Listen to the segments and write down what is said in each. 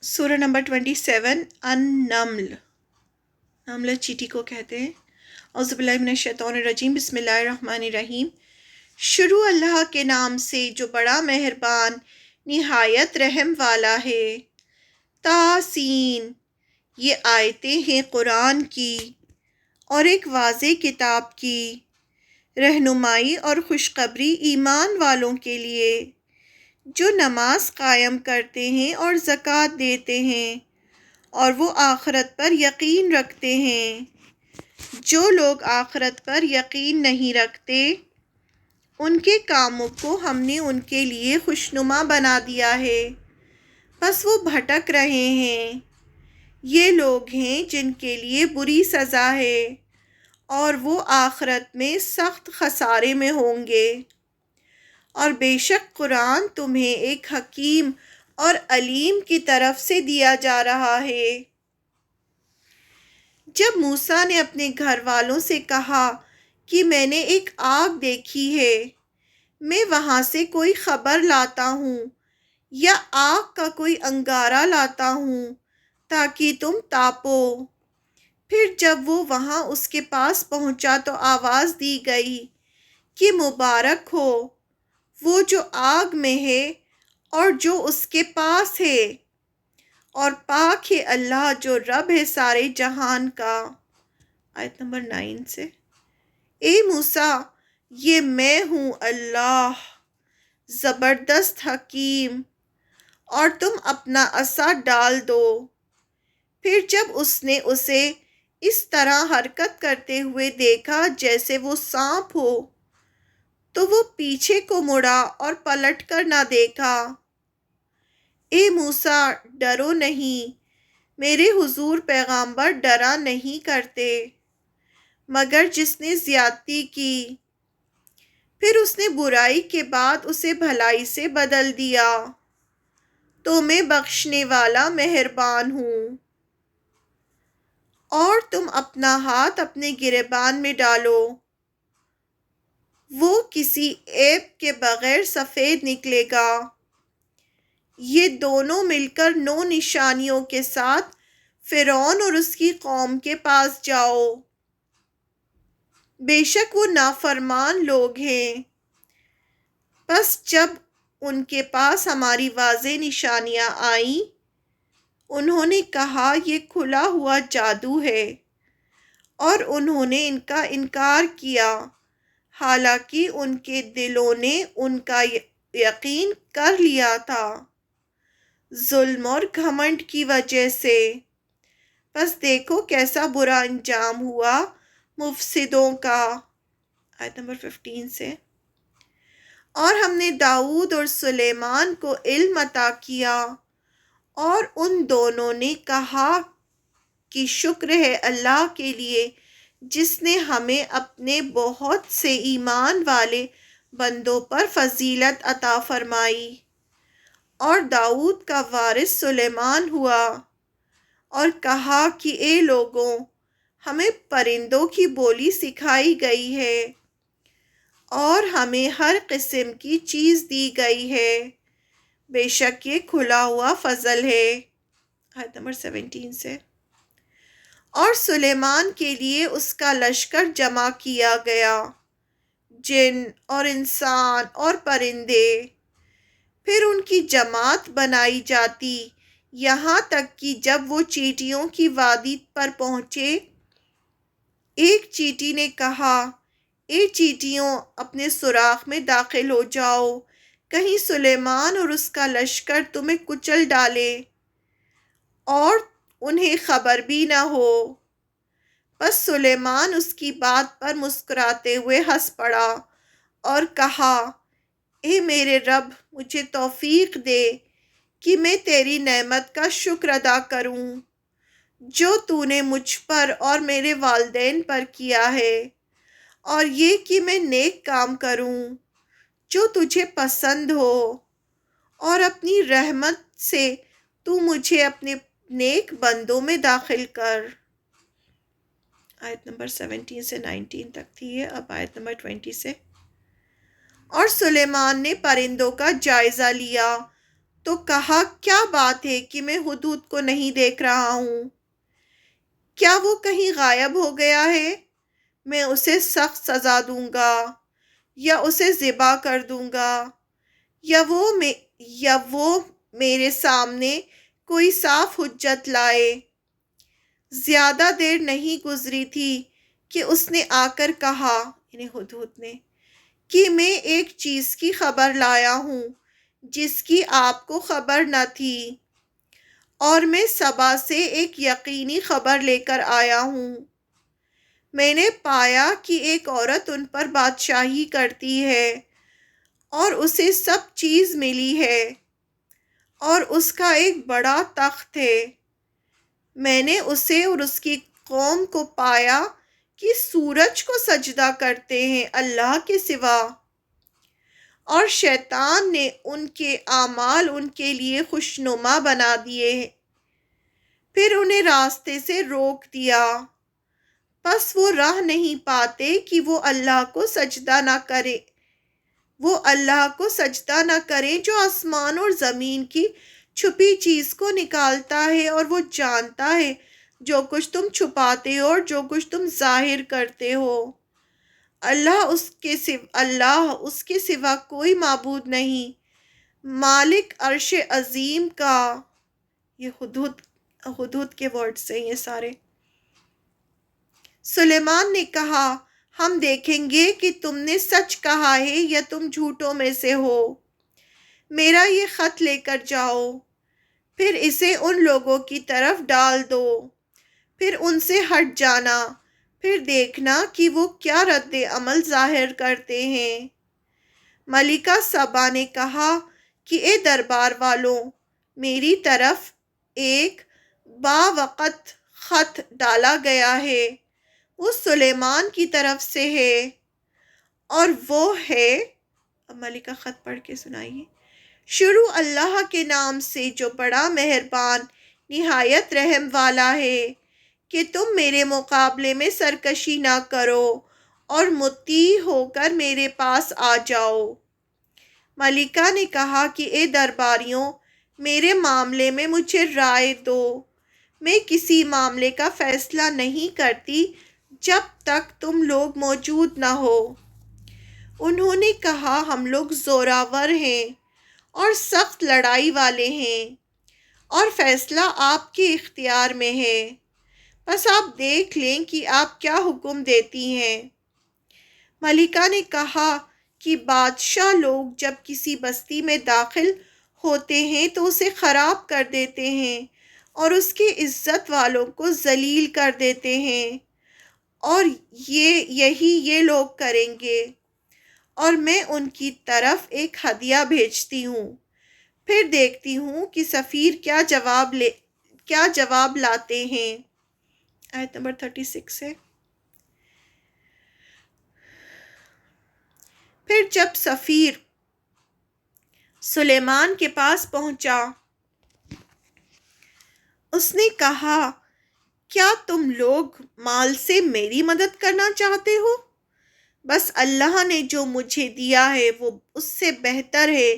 سورہ نمبر 27 النمل. نمل چیٹی کو کہتے ہیں. اعوذ باللہ من الشیطان الرجیم. بسم اللہ الرحمن الرحیم. شروع اللہ کے نام سے جو بڑا مہربان نہایت رحم والا ہے. تاسین. یہ آیتیں ہیں قرآن کی اور ایک واضح کتاب کی رہنمائی اور خوشخبری ایمان والوں کے لیے جو نماز قائم کرتے ہیں اور زکوٰۃ دیتے ہیں اور وہ آخرت پر یقین رکھتے ہیں. جو لوگ آخرت پر یقین نہیں رکھتے ان کے کاموں کو ہم نے ان کے لیے خوشنما بنا دیا ہے بس وہ بھٹک رہے ہیں. یہ لوگ ہیں جن کے لیے بری سزا ہے اور وہ آخرت میں سخت خسارے میں ہوں گے. اور بے شک قرآن تمہیں ایک حکیم اور علیم کی طرف سے دیا جا رہا ہے. جب موسیٰ نے اپنے گھر والوں سے کہا کہ میں نے ایک آگ دیکھی ہے، میں وہاں سے کوئی خبر لاتا ہوں یا آگ کا کوئی انگارہ لاتا ہوں تاکہ تم تاپو. پھر جب وہ وہاں اس کے پاس پہنچا تو آواز دی گئی کہ مبارک ہو وہ جو آگ میں ہے اور جو اس کے پاس ہے، اور پاک ہے اللہ جو رب ہے سارے جہان کا. آیت نمبر 9 سے. اے موسیٰ، یہ میں ہوں اللہ زبردست حکیم، اور تم اپنا عصا ڈال دو. پھر جب اس نے اسے اس طرح حرکت کرتے ہوئے دیکھا جیسے وہ سانپ ہو تو وہ پیچھے کو مڑا اور پلٹ کر نہ دیکھا. اے موسیٰ، ڈرو نہیں، میرے حضور پیغامبر ڈرا نہیں کرتے مگر جس نے زیادتی کی. پھر اس نے برائی کے بعد اسے بھلائی سے بدل دیا تو میں بخشنے والا مہربان ہوں. اور تم اپنا ہاتھ اپنے گریبان میں ڈالو، وہ کسی عیب کے بغیر سفید نکلے گا. یہ دونوں مل کر 9 نشانیوں کے ساتھ فرعون اور اس کی قوم کے پاس جاؤ. بے شک وہ نافرمان لوگ ہیں. پس جب ان کے پاس ہماری واضح نشانیاں آئیں انہوں نے کہا یہ کھلا ہوا جادو ہے، اور انہوں نے ان کا انکار کیا حالانکہ ان کے دلوں نے ان کا یقین کر لیا تھا ظلم اور گھمنڈ کی وجہ سے. پس دیکھو کیسا برا انجام ہوا مفسدوں کا. آیت نمبر 15 سے. اور ہم نے داؤد اور سلیمان کو علم عطا کیا اور ان دونوں نے کہا کہ شکر ہے اللہ کے لیے جس نے ہمیں اپنے بہت سے ایمان والے بندوں پر فضیلت عطا فرمائی. اور داؤد کا وارث سلیمان ہوا اور کہا کہ اے لوگوں، ہمیں پرندوں کی بولی سکھائی گئی ہے اور ہمیں ہر قسم کی چیز دی گئی ہے، بے شک یہ کھلا ہوا فضل ہے. آیت نمبر 17 سے. اور سلیمان کے لیے اس کا لشکر جمع کیا گیا، جن اور انسان اور پرندے. پھر ان کی جماعت بنائی جاتی یہاں تک کہ جب وہ چیٹیوں کی وادی پر پہنچے، ایک چیٹی نے کہا اے چیٹیوں اپنے سوراخ میں داخل ہو جاؤ کہیں سلیمان اور اس کا لشکر تمہیں کچل ڈالے اور انہیں خبر بھی نہ ہو. پس سلیمان اس کی بات پر مسکراتے ہوئے ہنس پڑا اور کہا اے میرے رب، مجھے توفیق دے کہ میں تیری نعمت کا شکر ادا کروں جو تو نے مجھ پر اور میرے والدین پر کیا ہے، اور یہ کہ میں نیک کام کروں جو تجھے پسند ہو، اور اپنی رحمت سے تو مجھے اپنے نیک بندوں میں داخل کر. آیت نمبر 17 سے 19 تک تھی یہ. اب آیت نمبر 20 سے. اور سلیمان نے پرندوں کا جائزہ لیا تو کہا کیا بات ہے کہ میں ہدہد کو نہیں دیکھ رہا ہوں؟ کیا وہ کہیں غائب ہو گیا ہے؟ میں اسے سخت سزا دوں گا یا اسے ذبح کر دوں گا یا وہ میرے سامنے کوئی صاف حجت لائے۔ زیادہ دیر نہیں گزری تھی کہ اس نے آ کر کہا، یعنی ہدہد نے، کہ میں ایک چیز کی خبر لایا ہوں جس کی آپ کو خبر نہ تھی، اور میں سبا سے ایک یقینی خبر لے کر آیا ہوں۔ میں نے پایا کہ ایک عورت ان پر بادشاہی کرتی ہے اور اسے سب چیز ملی ہے اور اس کا ایک بڑا تخت ہے۔ میں نے اسے اور اس کی قوم کو پایا کہ سورج کو سجدہ کرتے ہیں اللہ کے سوا، اور شیطان نے ان کے اعمال ان کے لیے خوشنما بنا دیے، پھر انہیں راستے سے روک دیا، پس وہ راہ نہیں پاتے کہ وہ اللہ کو سجدہ نہ کریں جو آسمان اور زمین کی چھپی چیز کو نکالتا ہے، اور وہ جانتا ہے جو کچھ تم چھپاتے ہو اور جو کچھ تم ظاہر کرتے ہو۔ اللہ اس کے سوا کوئی معبود نہیں، مالک عرش عظیم کا۔ یہ ہدہد کے ورڈز ہیں یہ سارے۔ سلیمان نے کہا، ہم دیکھیں گے کہ تم نے سچ کہا ہے یا تم جھوٹوں میں سے ہو۔ میرا یہ خط لے کر جاؤ، پھر اسے ان لوگوں کی طرف ڈال دو، پھر ان سے ہٹ جانا، پھر دیکھنا کہ وہ کیا رد عمل ظاہر کرتے ہیں۔ ملکہ سبا نے کہا کہ اے دربار والوں، میری طرف ایک باوقت خط ڈالا گیا ہے، وہ سلیمان کی طرف سے ہے، اور وہ ہے، اب ملکہ خط پڑھ کے سنائیے، شروع اللہ کے نام سے جو بڑا مہربان نہایت رحم والا ہے، کہ تم میرے مقابلے میں سرکشی نہ کرو اور مطیع ہو کر میرے پاس آ جاؤ۔ ملکہ نے کہا کہ اے درباریوں، میرے معاملے میں مجھے رائے دو، میں کسی معاملے کا فیصلہ نہیں کرتی جب تک تم لوگ موجود نہ ہو۔ انہوں نے کہا، ہم لوگ زوراور ہیں اور سخت لڑائی والے ہیں، اور فیصلہ آپ کے اختیار میں ہے، بس آپ دیکھ لیں کہ آپ کیا حکم دیتی ہیں۔ ملکہ نے کہا کہ بادشاہ لوگ جب کسی بستی میں داخل ہوتے ہیں تو اسے خراب کر دیتے ہیں اور اس کے عزت والوں کو ذلیل کر دیتے ہیں، اور یہ لوگ کریں گے، اور میں ان کی طرف ایک ہدیہ بھیجتی ہوں، پھر دیکھتی ہوں کہ سفیر کیا جواب لاتے ہیں۔ آیت نمبر 36 ہے۔ پھر جب سفیر سلیمان کے پاس پہنچا، اس نے کہا، کیا تم لوگ مال سے میری مدد کرنا چاہتے ہو؟ بس اللہ نے جو مجھے دیا ہے وہ اس سے بہتر ہے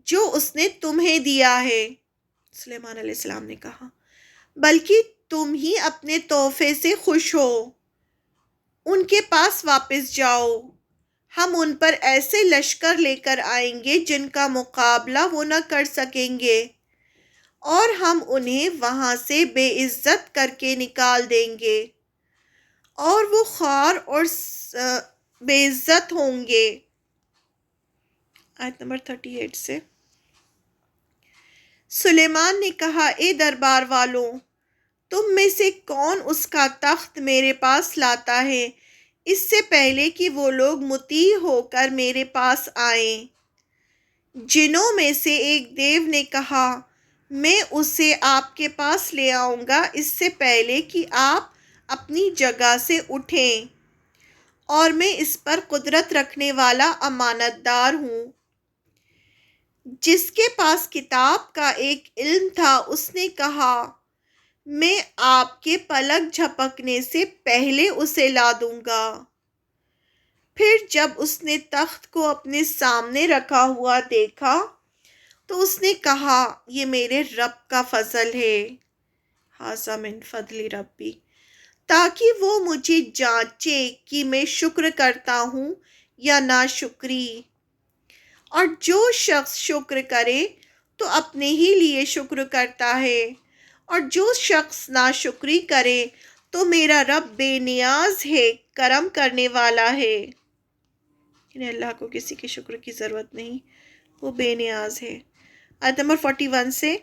جو اس نے تمہیں دیا ہے۔ سلیمان علیہ السلام نے کہا، بلکہ تم ہی اپنے تحفے سے خوش ہو، ان کے پاس واپس جاؤ، ہم ان پر ایسے لشکر لے کر آئیں گے جن کا مقابلہ وہ نہ کر سکیں گے، اور ہم انہیں وہاں سے بے عزت کر کے نکال دیں گے، اور وہ خوار اور بے عزت ہوں گے۔ آیت نمبر 38 سے۔ سلیمان نے کہا، اے دربار والوں، تم میں سے کون اس کا تخت میرے پاس لاتا ہے اس سے پہلے کہ وہ لوگ مطیع ہو کر میرے پاس آئیں؟ جنوں میں سے ایک دیو نے کہا، میں اسے آپ کے پاس لے آؤں گا اس سے پہلے کہ آپ اپنی جگہ سے اٹھیں، اور میں اس پر قدرت رکھنے والا امانت دار ہوں۔ جس کے پاس کتاب کا ایک علم تھا اس نے کہا، میں آپ کے پلک جھپکنے سے پہلے اسے لا دوں گا۔ پھر جب اس نے تخت کو اپنے سامنے رکھا ہوا دیکھا تو اس نے کہا یہ میرے رب کا فضل ہے، ھذا من فضل ربی، تاکہ وہ مجھے جانچے کہ میں شکر کرتا ہوں یا ناشکری۔ اور جو شخص شکر کرے تو اپنے ہی لیے شکر کرتا ہے، اور جو شخص ناشکری کرے تو میرا رب بے نیاز ہے، کرم کرنے والا ہے، یعنی اللہ کو کسی کے شکر کی ضرورت نہیں، وہ بے نیاز ہے۔ آیت نمبر 41 سے،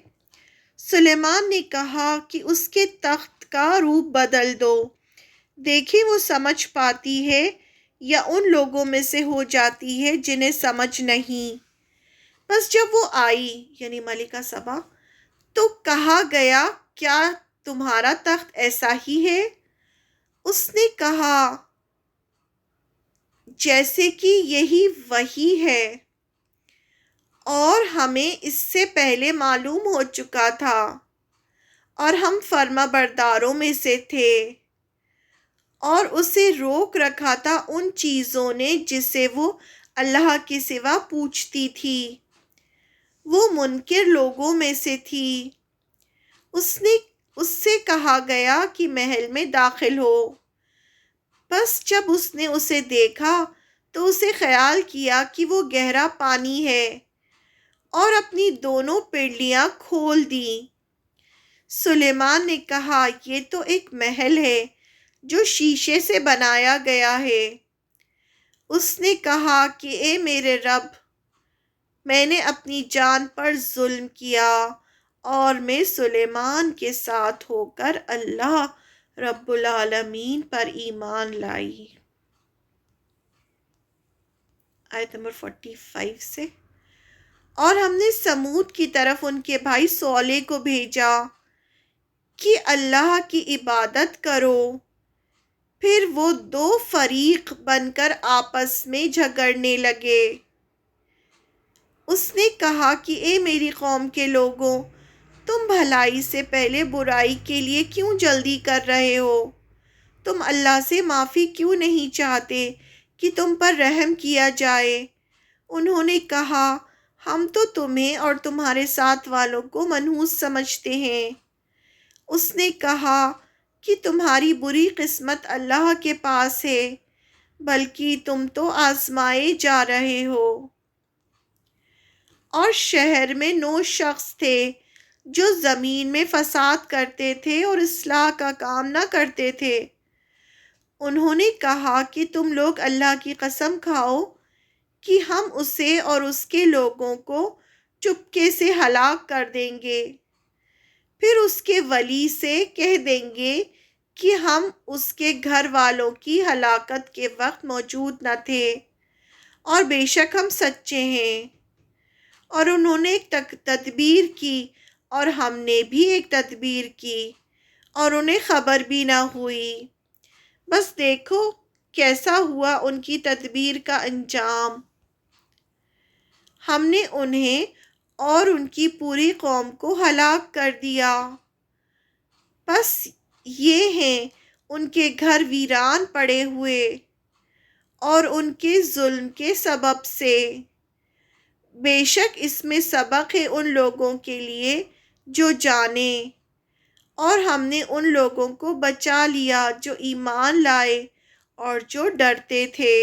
سلیمان نے کہا کہ اس کے تخت کا روپ بدل دو، دیکھیں وہ سمجھ پاتی ہے یا ان لوگوں میں سے ہو جاتی ہے جنہیں سمجھ نہیں۔ بس جب وہ آئی یعنی ملکہ سبا تو کہا گیا کیا تمہارا تخت ایسا ہی ہے؟ اس نے کہا جیسے کہ یہی وہی ہے، اور ہمیں اس سے پہلے معلوم ہو چکا تھا، اور ہم فرما برداروں میں سے تھے، اور اسے روک رکھا تھا ان چیزوں نے جسے وہ اللہ کے سوا پوچھتی تھی، وہ منکر لوگوں میں سے تھی۔ اس سے کہا گیا کہ محل میں داخل ہو، بس جب اس نے اسے دیکھا تو اسے خیال کیا کہ وہ گہرا پانی ہے، اور اپنی دونوں پنڈلیاں کھول دیں۔ سلیمان نے کہا یہ تو ایک محل ہے جو شیشے سے بنایا گیا ہے۔ اس نے کہا کہ اے میرے رب، میں نے اپنی جان پر ظلم کیا، اور میں سلیمان کے ساتھ ہو کر اللہ رب العالمین پر ایمان لائی۔ آیت نمبر 45 سے، اور ہم نے سمود کی طرف ان کے بھائی صالح کو بھیجا کہ اللہ کی عبادت کرو، پھر وہ دو فریق بن کر آپس میں جھگڑنے لگے۔ اس نے کہا کہ اے میری قوم کے لوگوں، تم بھلائی سے پہلے برائی کے لیے کیوں جلدی کر رہے ہو؟ تم اللہ سے معافی کیوں نہیں چاہتے کہ تم پر رحم کیا جائے؟ انہوں نے کہا ہم تو تمہیں اور تمہارے ساتھ والوں کو منحوس سمجھتے ہیں۔ اس نے کہا کہ تمہاری بری قسمت اللہ کے پاس ہے، بلکہ تم تو آزمائے جا رہے ہو۔ اور شہر میں 9 شخص تھے جو زمین میں فساد کرتے تھے اور اصلاح کا کام نہ کرتے تھے۔ انہوں نے کہا کہ تم لوگ اللہ کی قسم کھاؤ کہ ہم اسے اور اس کے لوگوں کو چپکے سے ہلاک کر دیں گے، پھر اس کے ولی سے کہہ دیں گے کہ ہم اس کے گھر والوں کی ہلاکت کے وقت موجود نہ تھے، اور بے شک ہم سچے ہیں۔ اور انہوں نے ایک تدبیر کی اور ہم نے بھی ایک تدبیر کی، اور انہیں خبر بھی نہ ہوئی۔ بس دیکھو کیسا ہوا ان کی تدبیر کا انجام، ہم نے انہیں اور ان کی پوری قوم کو ہلاک کر دیا۔ بس یہ ہیں ان کے گھر ویران پڑے ہوئے، اور ان کے ظلم کے سبب سے۔ بے شک اس میں سبق ہے ان لوگوں کے لیے جو جانیں، اور ہم نے ان لوگوں کو بچا لیا جو ایمان لائے اور جو ڈرتے تھے۔